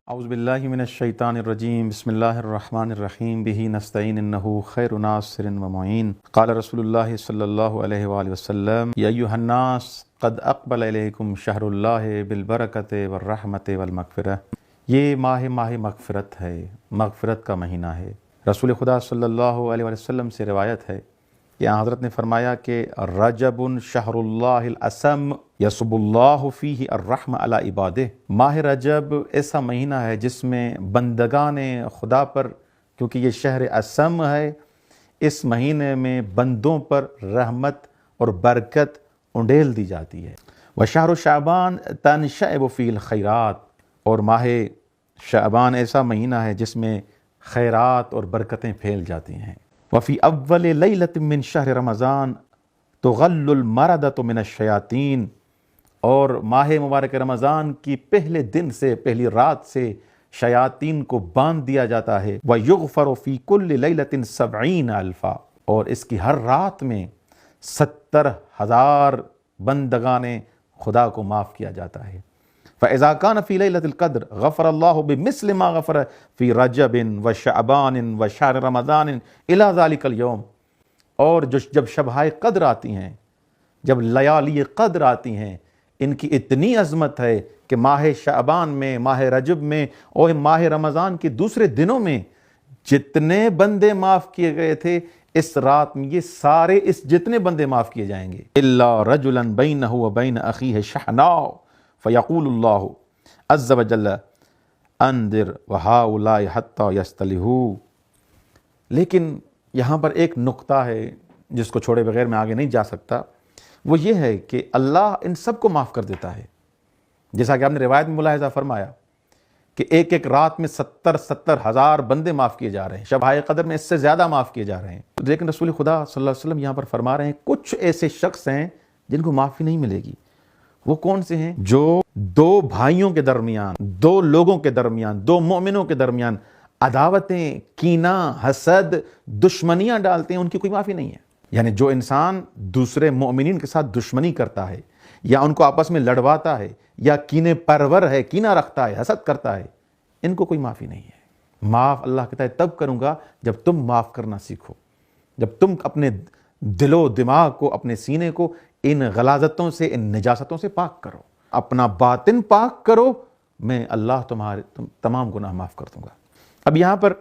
اعوذ باللہ من الشیطان الرجیم بسم اللہ الرحمن الرحیم بہ نستعین انہ خیر ناصر و معین قال رسول اللہ صلی اللہ علیہ وآلہ وسلم یا ایھا الناس قد اقبل الیکم شہر اللہ بالبرکۃ والرحمۃ والمغفرہ۔ یہ ماہ مغفرت ہے، مغفرت کا مہینہ ہے۔ رسول خدا صلی اللہ علیہ وآلہ وسلم سے روایت ہے کہ حضرت نے فرمایا کہ رجب شہر اللہ الاسم یصب اللہ فیہ الرحمہ علی عبادہ۔ ماہ رجب ایسا مہینہ ہے جس میں بندگان خدا پر، کیونکہ یہ شہر اسم ہے، اس مہینے میں بندوں پر رحمت اور برکت انڈیل دی جاتی ہے۔ وشہر شعبان تنشعب فیہ الخیرات، اور ماہ شعبان ایسا مہینہ ہے جس میں خیرات اور برکتیں پھیل جاتی ہیں۔ وفی اول لیلۃ من شہر رمضان تغل المردۃ من الشیاطین، اور ماہ مبارک رمضان کی پہلے دن سے، پہلی رات سے شیاطین کو باندھ دیا جاتا ہے۔ ویغفر فی کل لیلۃ 70,000، اور اس کی ہر رات میں 70,000 بندگان خدا کو معاف کیا جاتا ہے۔ فإذا كان في ليلة القدر غفر الله بمثل ما غفر في رجب وشعبان وشهر رمضان إلى ذلك اليوم، اور جب شبہائے قدر آتی ہیں، جب لیالی قدر آتی ہیں، ان کی اتنی عظمت ہے کہ ماہ شعبان میں، ماہ رجب میں اور ماہ رمضان کے دوسرے دنوں میں جتنے بندے معاف کیے گئے تھے، اس رات میں یہ سارے جتنے بندے معاف کیے جائیں گے۔ إلا رجلا بينه وبين أخيه شحناء فیقول اللہ عز وجل انذر وہؤلاء حتی یصطلحوا۔ لیکن یہاں پر ایک نقطہ ہے جس کو چھوڑے بغیر میں آگے نہیں جا سکتا، وہ یہ ہے کہ اللہ ان سب کو معاف کر دیتا ہے، جیسا کہ آپ نے روایت میں ملاحظہ فرمایا کہ ایک ایک رات میں 70,000 بندے معاف کیے جا رہے ہیں، شبہائے قدر میں اس سے زیادہ معاف کیے جا رہے ہیں۔ لیکن رسول خدا صلی اللہ علیہ وسلم یہاں پر فرما رہے ہیں کچھ ایسے شخص ہیں جن کو معافی نہیں ملے گی۔ وہ کون سے ہیں؟ جو دو بھائیوں کے درمیان، دو لوگوں کے درمیان، دو مومنوں کے درمیان عداوتیں، کینہ، حسد، دشمنیاں ڈالتے ہیں، ان کی کوئی معافی نہیں ہے۔ یعنی جو انسان دوسرے مومنین کے ساتھ دشمنی کرتا ہے، یا ان کو آپس میں لڑواتا ہے، یا کینے پرور ہے، کینہ رکھتا ہے، حسد کرتا ہے، ان کو کوئی معافی نہیں ہے۔ معاف اللہ کہتا ہے تب کروں گا جب تم معاف کرنا سیکھو، جب تم اپنے دل و دماغ کو، اپنے سینے کو ان غلاظتوں سے، ان نجاستوں سے پاک کرو، اپنا باطن پاک کرو، میں اللہ تمہارے تمام گناہ معاف کر دوں گا۔ اب یہاں پر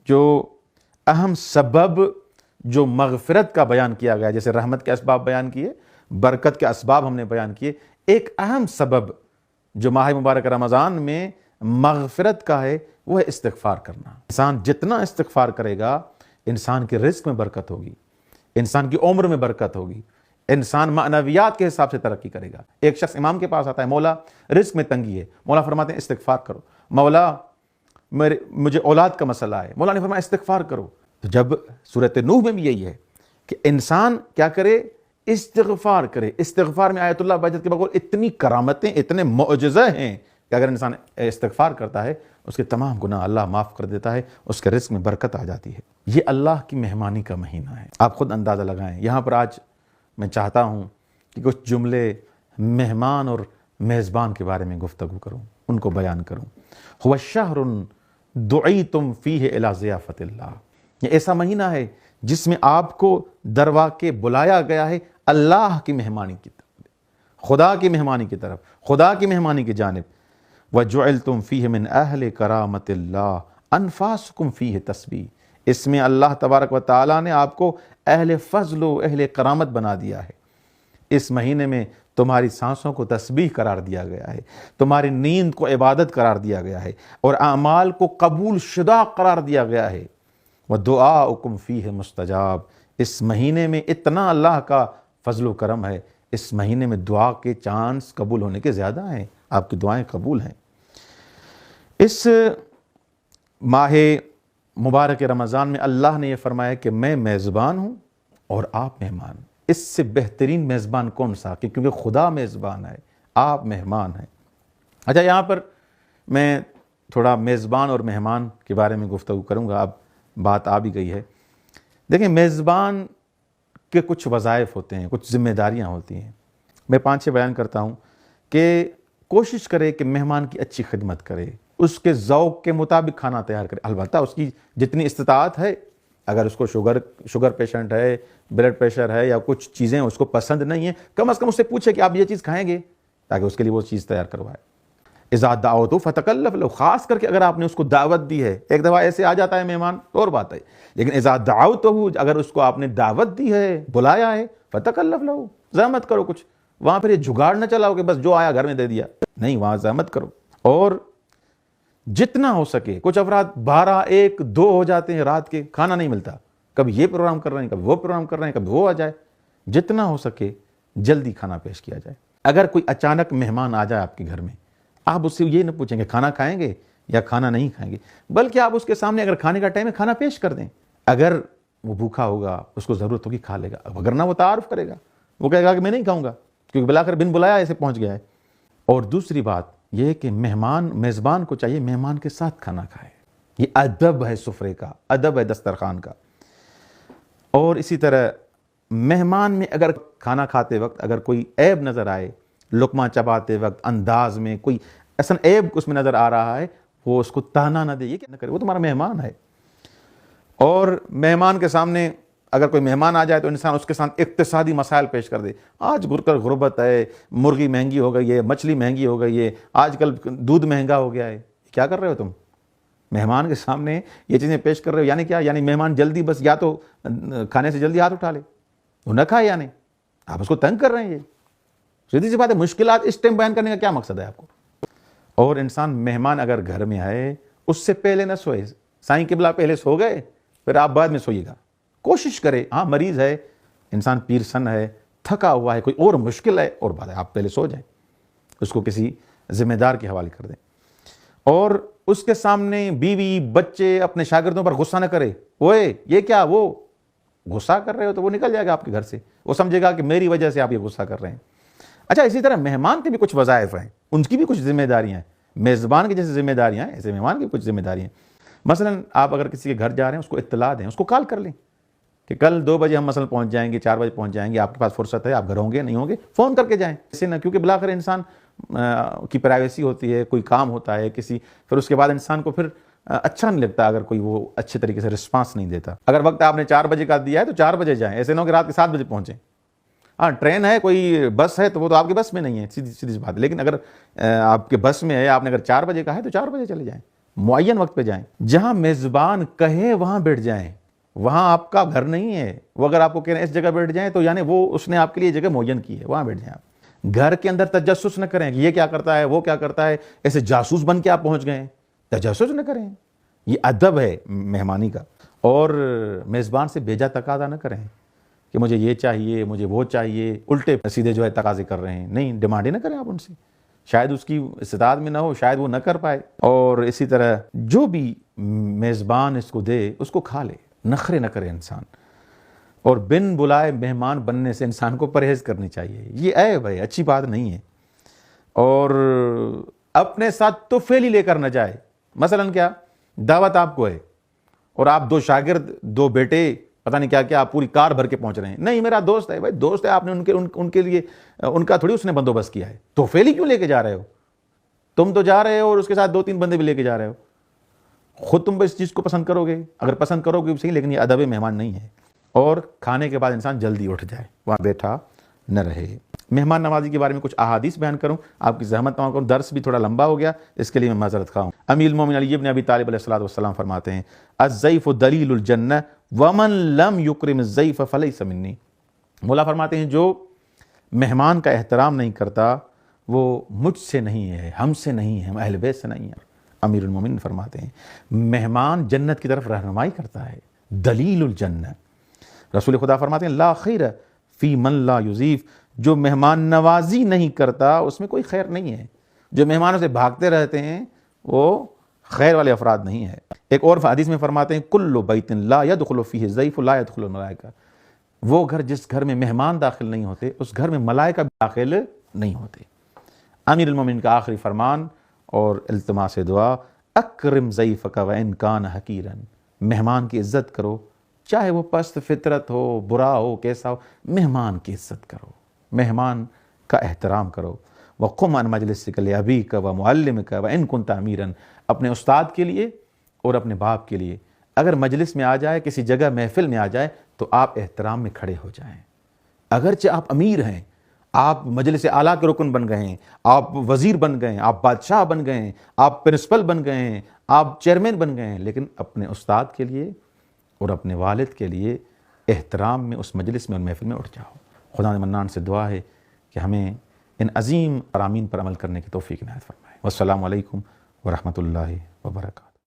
جو اہم سبب جو مغفرت کا بیان کیا گیا، جیسے رحمت کے اسباب بیان کیے، برکت کے اسباب ہم نے بیان کیے، ایک اہم سبب جو ماہ مبارک رمضان میں مغفرت کا ہے وہ ہے استغفار کرنا۔ انسان جتنا استغفار کرے گا، انسان کے رزق میں برکت ہوگی، انسان کی عمر میں برکت ہوگی، انسان معنویات کے حساب سے ترقی کرے گا۔ ایک شخص امام کے پاس آتا ہے، مولا رزق میں تنگی ہے، مولا فرماتے ہیں استغفار کرو، مولا مجھے اولاد کا مسئلہ ہے، مولا نے فرمایا استغفار کرو۔ تو جب سورۃ نوح میں بھی یہی ہے کہ انسان کیا کرے؟ استغفار کرے۔ استغفار میں آیت اللہ بہجت کے بقول اتنی کرامتیں، اتنے معجزے ہیں کہ اگر انسان استغفار کرتا ہے، اس کے تمام گناہ اللہ معاف کر دیتا ہے، اس کے رزق میں برکت آ جاتی ہے۔ یہ اللہ کی مہمانی کا مہینہ ہے، آپ خود اندازہ لگائیں۔ یہاں پر آج میں چاہتا ہوں کہ کچھ جملے مہمان اور میزبان کے بارے میں گفتگو کروں، ان کو بیان کروں۔ هو الشہر دعیتم فیہ الی ضیافت اللہ، یہ ایسا مہینہ ہے جس میں آپ کو دروا کے بلایا گیا ہے اللہ کی مہمانی کی طرف، خدا کی مہمانی کی طرف، خدا کی مہمانی کی جانب۔ وجعلتم فیہ من اہل کرامت اللہ انفاسکم فیہ تسبیح، اس میں اللہ تبارک و تعالیٰ نے آپ کو اہل فضل و اہل کرامت بنا دیا ہے۔ اس مہینے میں تمہاری سانسوں کو تسبیح قرار دیا گیا ہے، تمہاری نیند کو عبادت قرار دیا گیا ہے، اور اعمال کو قبول شدہ قرار دیا گیا ہے۔ وَدُعَاؤُكُمْ فِيهِ مُسْتَجَاب، اس مہینے میں اتنا اللہ کا فضل و کرم ہے، اس مہینے میں دعا کے چانس قبول ہونے کے زیادہ ہیں، آپ کی دعائیں قبول ہیں۔ اس ماہ مبارک رمضان میں اللہ نے یہ فرمایا کہ میں میزبان ہوں اور آپ مہمان۔ اس سے بہترین میزبان کون سا؟ کیونکہ خدا میزبان ہے، آپ مہمان ہیں۔ اچھا، یہاں پر میں تھوڑا میزبان اور مہمان کے بارے میں گفتگو کروں گا، اب بات آ بھی گئی ہے۔ دیکھیں، میزبان کے کچھ وظائف ہوتے ہیں، کچھ ذمہ داریاں ہوتی ہیں۔ میں 5-6 بیان کرتا ہوں کہ کوشش کرے کہ مہمان کی اچھی خدمت کرے، اس کے ذوق کے مطابق کھانا تیار کرے، البتہ اس کی جتنی استطاعت ہے، اگر اس کو شوگر پیشنٹ ہے، بلڈ پریشر ہے یا کچھ چیزیں اس کو پسند نہیں ہیں، کم از کم اس سے پوچھے کہ آپ یہ چیز کھائیں گے، تاکہ اس کے لیے وہ چیز تیار کروائے۔ اذا دعوتہ فتکلف لہ، خاص کر کے اگر آپ نے اس کو دعوت دی ہے، ایک دفعہ ایسے آ جاتا ہے مہمان تو اور بات ہے، لیکن اذا دعوتہ، اگر اس کو آپ نے دعوت دی ہے، بلایا ہے، فتکلف لہ، زحمت کرو کچھ، وہاں پھر یہ جھگاڑ نہ چلاؤ کہ بس جو آیا گھر میں دے دیا، نہیں، وہاں زحمت کرو۔ اور جتنا ہو سکے، کچھ افراد 12، 1، 2 ہو جاتے ہیں رات کے، کھانا نہیں ملتا، کبھی یہ پروگرام کر رہے ہیں، کبھی وہ پروگرام کر رہے ہیں، کبھی وہ آ جائے، جتنا ہو سکے جلدی کھانا پیش کیا جائے۔ اگر کوئی اچانک مہمان آ جائے آپ کے گھر میں، آپ اس سے یہ نہ پوچھیں کہ کھانا کھائیں گے یا کھانا نہیں کھائیں گے، بلکہ آپ اس کے سامنے اگر کھانے کا ٹائم ہے کھانا پیش کر دیں۔ اگر وہ بھوکا ہوگا، اس کو ضرورت ہوگی، کھا لے گا، وگرنہ وہ تعارف کرے گا، وہ کہے گا کہ میں نہیں کھاؤں گا، کیونکہ بلا کر بن بلایا ایسے پہنچ گیا ہے۔ اور دوسری بات یہ ہے کہ میزبان کو چاہیے مہمان کے ساتھ کھانا کھائے، یہ ادب ہے سفرے کا، ادب ہے دسترخوان کا۔ اور اسی طرح مہمان میں اگر کھانا کھاتے وقت اگر کوئی عیب نظر آئے، لقمہ چباتے وقت انداز میں کوئی ایسا عیب اس میں نظر آ رہا ہے، وہ اس کو تانا نہ دے، یہ کیا نہ کرے، وہ تمہارا مہمان ہے۔ اور مہمان کے سامنے اگر کوئی مہمان آ جائے تو انسان اس کے ساتھ اقتصادی مسائل پیش کر دے، آج غربت ہے، مرغی مہنگی ہو گئی ہے، مچھلی مہنگی ہو گئی ہے، آج کل دودھ مہنگا ہو گیا ہے، کیا کر رہے ہو تم؟ مہمان کے سامنے یہ چیزیں پیش کر رہے ہو، یعنی کیا؟ یعنی مہمان جلدی بس یا تو کھانے سے جلدی ہاتھ اٹھا لے، وہ نہ کھائے، یعنی آپ اس کو تنگ کر رہے ہیں۔ یہ سیدھی سی بات ہے، مشکلات اس ٹائم بیان کرنے کا کیا مقصد ہے آپ کو؟ اور انسان مہمان اگر گھر میں آئے اس سے پہلے نہ سوئے، سائیں قبلہ پہلے سو گئے پھر آپ بعد میں سوئیے گا، کوشش کرے، ہاں مریض ہے انسان، پیرسن ہے، تھکا ہوا ہے، کوئی اور مشکل ہے، اور بات ہے آپ پہلے سو جائیں، اس کو کسی ذمہ دار کے حوالے کر دیں۔ اور اس کے سامنے بیوی بچے اپنے شاگردوں پر غصہ نہ کرے، اوئے یہ کیا، وہ غصہ کر رہے ہو تو وہ نکل جائے گا آپ کے گھر سے، وہ سمجھے گا کہ میری وجہ سے آپ یہ غصہ کر رہے ہیں۔ اچھا، اسی طرح مہمان کے بھی کچھ وظائف ہیں، ان کی بھی کچھ ذمہ داریاں ہیں، میزبان کی جیسے ذمہ داریاں ہیں ایسے مہمان کی کچھ ذمہ داریاں ہیں۔ مثلا آپ اگر کسی کے گھر جا رہے ہیں اس کو اطلاع دیں، اس کو کال کر لیں کہ کل 2 بجے ہم مثلا پہنچ جائیں گے، 4 بجے پہنچ جائیں گے، آپ کے پاس فرصت ہے، آپ گھر ہوں گے نہیں ہوں گے، فون کر کے جائیں، اسے نہ، کیونکہ بلاخر انسان کی پرائیویسی ہوتی ہے، کوئی کام ہوتا ہے کسی، پھر اس کے بعد انسان کو پھر اچھا نہیں لگتا اگر کوئی وہ اچھے طریقے سے رسپانس نہیں دیتا۔ اگر وقت آپ نے 4 بجے کا دیا ہے تو 4 بجے جائیں، ایسے نہ ہو کہ رات کے 7 بجے پہنچیں۔ ہاں ٹرین ہے، کوئی بس ہے تو وہ تو آپ کے بس میں نہیں ہے، سیدھی سی بات ہے، لیکن اگر آپ کے بس میں ہے، آپ نے اگر 4 بجے کا ہے تو 4 بجے چلے جائیں، معین وقت پہ جائیں، جہاں میزبان کہے وہاں بیٹھ جائیں، وہاں آپ کا گھر نہیں ہے، وہ اگر آپ کو کہہ رہے ہیں اس جگہ بیٹھ جائیں تو یعنی وہ اس نے آپ کے لیے جگہ معین کی ہے، وہاں بیٹھ جائیں۔ آپ گھر کے اندر تجسس نہ کریں کہ یہ کیا کرتا ہے، وہ کیا کرتا ہے، ایسے جاسوس بن کے آپ پہنچ گئے ہیں، تجسس نہ کریں، یہ ادب ہے مہمانی کا۔ اور میزبان سے بیجا تقاضا نہ کریں کہ مجھے یہ چاہیے، مجھے وہ چاہیے، الٹے سیدھے جو ہے تقاضے کر رہے ہیں، نہیں، ڈیمانڈ ہی نہ کریں آپ ان سے، شاید اس کی استطاعت میں نہ ہو، شاید وہ نہ کر پائے۔ اور اسی طرح جو بھی میزبان اس کو دے اس کو کھا لے، نخرے نہ کرے انسان۔ اور بن بلائے مہمان بننے سے انسان کو پرہیز کرنی چاہیے، یہ عیب ہے، اچھی بات نہیں ہے۔ اور اپنے ساتھ طفیلی لے کر نہ جائے، مثلا کیا، دعوت آپ کو ہے اور آپ 2 شاگرد 2 بیٹے پتہ نہیں کیا کیا، آپ پوری کار بھر کے پہنچ رہے ہیں، نہیں میرا دوست ہے، بھائی دوست ہے، آپ نے ان کے لیے ان کا تھوڑی اس نے بندوبست کیا ہے، طفیلی کیوں لے کے جا رہے ہو؟ تم تو جا رہے ہو اور اس کے ساتھ 2-3 بندے بھی لے کے جا رہے ہو، خود تم اس چیز کو پسند کرو گے، اگر پسند کرو گے صحیح، لیکن یہ ادب مہمان نہیں ہے۔ اور کھانے کے بعد انسان جلدی اٹھ جائے، وہاں بیٹھا نہ رہے۔ مہمان نوازی کے بارے میں کچھ احادیث بیان کروں، آپ کی زحمت تمام کروں، درس بھی تھوڑا لمبا ہو گیا، اس کے لیے میں معذرت خواہ ہوں۔ امیر المومنین علی بن ابی طالب علیہ السلام فرماتے ہیں، الضیف دلیل الجنہ ومن لم یکرم الضیف فلیس منی۔ مولا فرماتے ہیں جو مہمان کا احترام نہیں کرتا وہ مجھ سے نہیں ہے، ہم سے نہیں ہے، اہل بیت سے نہیں ہے۔ امیر المومنین فرماتے ہیں مہمان جنت کی طرف رہنمائی کرتا ہے، دلیل الجنہ۔ رسول خدا فرماتے ہیں لا خیر فی من لا یضیف، جو مہمان نوازی نہیں کرتا اس میں کوئی خیر نہیں ہے، جو مہمانوں سے بھاگتے رہتے ہیں وہ خیر والے افراد نہیں ہے۔ ایک اور حدیث میں فرماتے ہیں کل بیت لا یدخل فیہ الضیف لا یدخل الملائکہ، وہ گھر جس گھر میں مہمان داخل نہیں ہوتے اس گھر میں ملائکہ بھی داخل نہیں ہوتے۔ امیر المومنین کا آخری فرمان اور التماس دعا، اکرم ضیفک وان کان حقیرا، مہمان کی عزت کرو، چاہے وہ پست فطرت ہو، برا ہو، کیسا ہو، مہمان کی عزت کرو، مہمان کا احترام کرو۔ وقم عن مجلسک لأبیک ومعلمک وإن کنت امیرا، اپنے استاد کے لیے اور اپنے باپ کے لیے اگر مجلس میں آ جائے، کسی جگہ محفل میں آ جائے تو آپ احترام میں کھڑے ہو جائیں، اگرچہ آپ امیر ہیں، آپ مجلس اعلیٰ کے رکن بن گئے ہیں، آپ وزیر بن گئے ہیں، آپ بادشاہ بن گئے ہیں، آپ پرنسپل بن گئے ہیں، آپ چیئرمین بن گئے ہیں، لیکن اپنے استاد کے لیے اور اپنے والد کے لیے احترام میں اس مجلس میں اور محفل میں اٹھ جاؤ۔ خدا منان سے دعا ہے کہ ہمیں ان عظیم فرامین پر عمل کرنے کی توفیق عنایت فرمائے۔ والسلام علیکم ورحمۃ اللہ وبرکاتہ۔